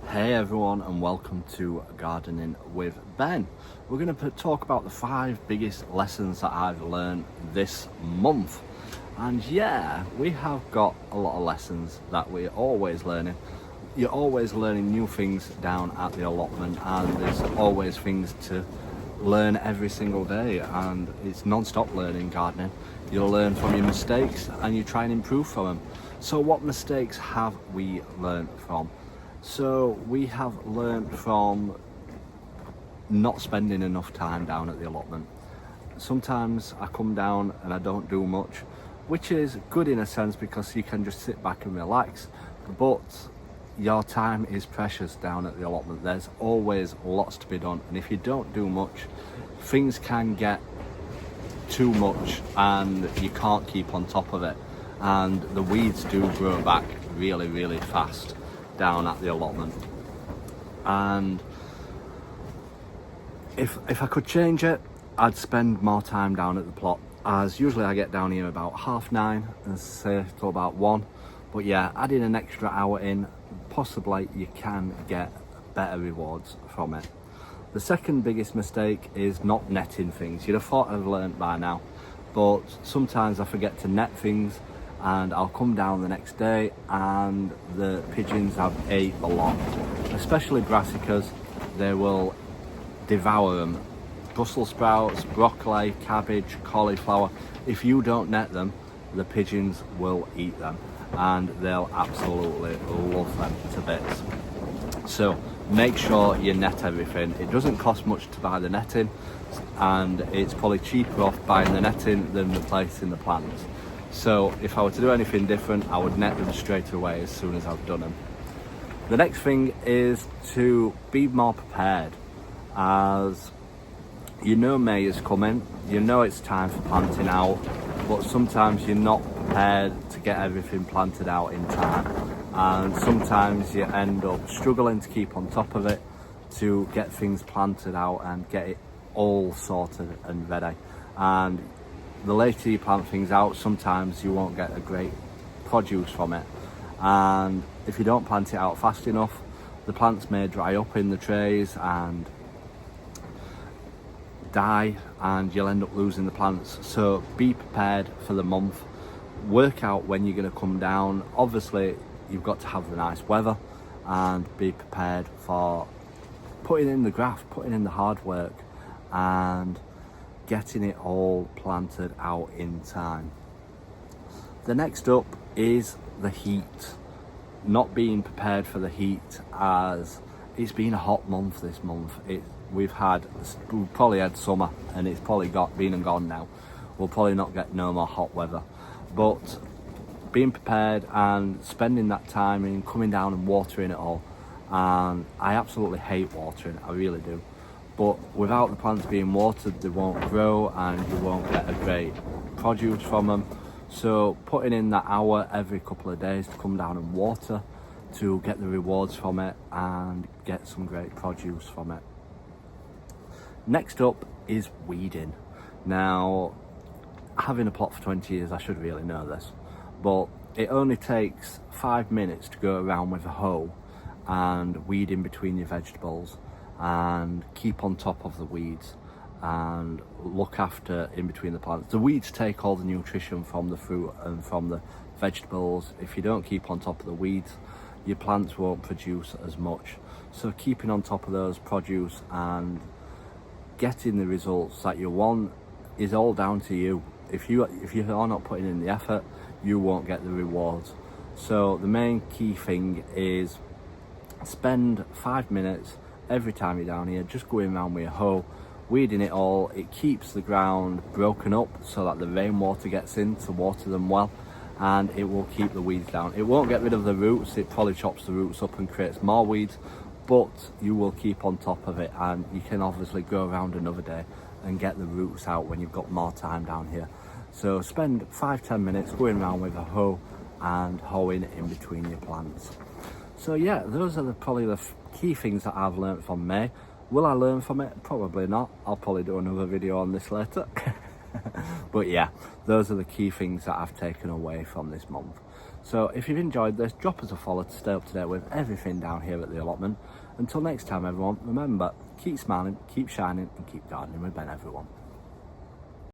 Hey everyone, and welcome to Gardening with Ben. We're going to talk about the 5 biggest lessons that I've learned this month. And yeah, we have got a lot of lessons that we're always learning. You're always learning new things down at the allotment, and there's always things to learn every single day, and it's non-stop learning gardening. You'll learn from your mistakes and you try and improve from them. So what mistakes have we learned from? So we have learned from not spending enough time down at the allotment. Sometimes I come down and I don't do much, which is good in a sense because you can just sit back and relax, but your time is precious down at the allotment. There's always lots to be done, and if you don't do much, things can get too much and you can't keep on top of it, and the weeds do grow back really fast down at the allotment. And if I could change it, I'd spend more time down at the plot, as usually I get down here about 9:30 and say till about 1. But yeah, adding an extra hour in, possibly you can get better rewards from it. The second biggest mistake is not netting things. You'd have thought I've learned by now, but sometimes I forget to net things, and I'll come down the next day and the pigeons have ate a lot, especially brassicas. They will devour them. Brussels sprouts, broccoli, cabbage, cauliflower. If you don't net them, the pigeons will eat them, and they'll absolutely love them to bits. So make sure you net everything. It doesn't cost much to buy the netting, and it's probably cheaper off buying the netting than replacing the plants. So if I were to do anything different, I would net them straight away as soon as I've done them. The next thing is to be more prepared, as you know May is coming, you know it's time for planting out, but sometimes you're not prepared to get everything planted out in time, and sometimes you end up struggling to keep on top of it to get things planted out and get it all sorted and ready. And the later you plant things out, sometimes you won't get a great produce from it, and if you don't plant it out fast enough, the plants may dry up in the trays and die, and you'll end up losing the plants. So be prepared for the month, work out when you're going to come down. Obviously you've got to have the nice weather, and be prepared for putting in the graft, putting in the hard work, and getting it all planted out in time. The next up is the heat. Not being prepared for the heat, as it's been a hot month this month. We've probably had summer, and it's probably been and gone now. We'll probably not get no more hot weather, but being prepared and spending that time in coming down and watering it all. And I absolutely hate watering, I really do. But without the plants being watered, they won't grow and you won't get a great produce from them. So putting in that hour every couple of days to come down and water to get the rewards from it and get some great produce from it. Next up is weeding. Now, having a plot for 20 years, I should really know this, but it only takes 5 minutes to go around with a hoe and weed in between your vegetables, and keep on top of the weeds and look after in between the plants. The weeds take all the nutrition from the fruit and from the vegetables. If you don't keep on top of the weeds, your plants won't produce as much. So keeping on top of those produce and getting the results that you want is all down to you. If you are not putting in the effort, you won't get the rewards. So the main key thing is spend 5 minutes every time you're down here just going around with a hoe, weeding it all. It keeps the ground broken up so that the rainwater gets in to water them well, and it will keep the weeds down. It won't get rid of the roots, it probably chops the roots up and creates more weeds, but you will keep on top of it, and you can obviously go around another day and get the roots out when you've got more time down here. So spend 5-10 minutes going around with a hoe and hoeing in between your plants. So yeah, those are probably the key things that I've learned from May. Will I learn from it? Probably not. I'll probably do another video on this later. But yeah, those are the key things that I've taken away from this month. So if you've enjoyed this, drop us a follow to stay up to date with everything down here at the allotment. Until next time everyone, remember, keep smiling, keep shining and keep gardening with Ben everyone.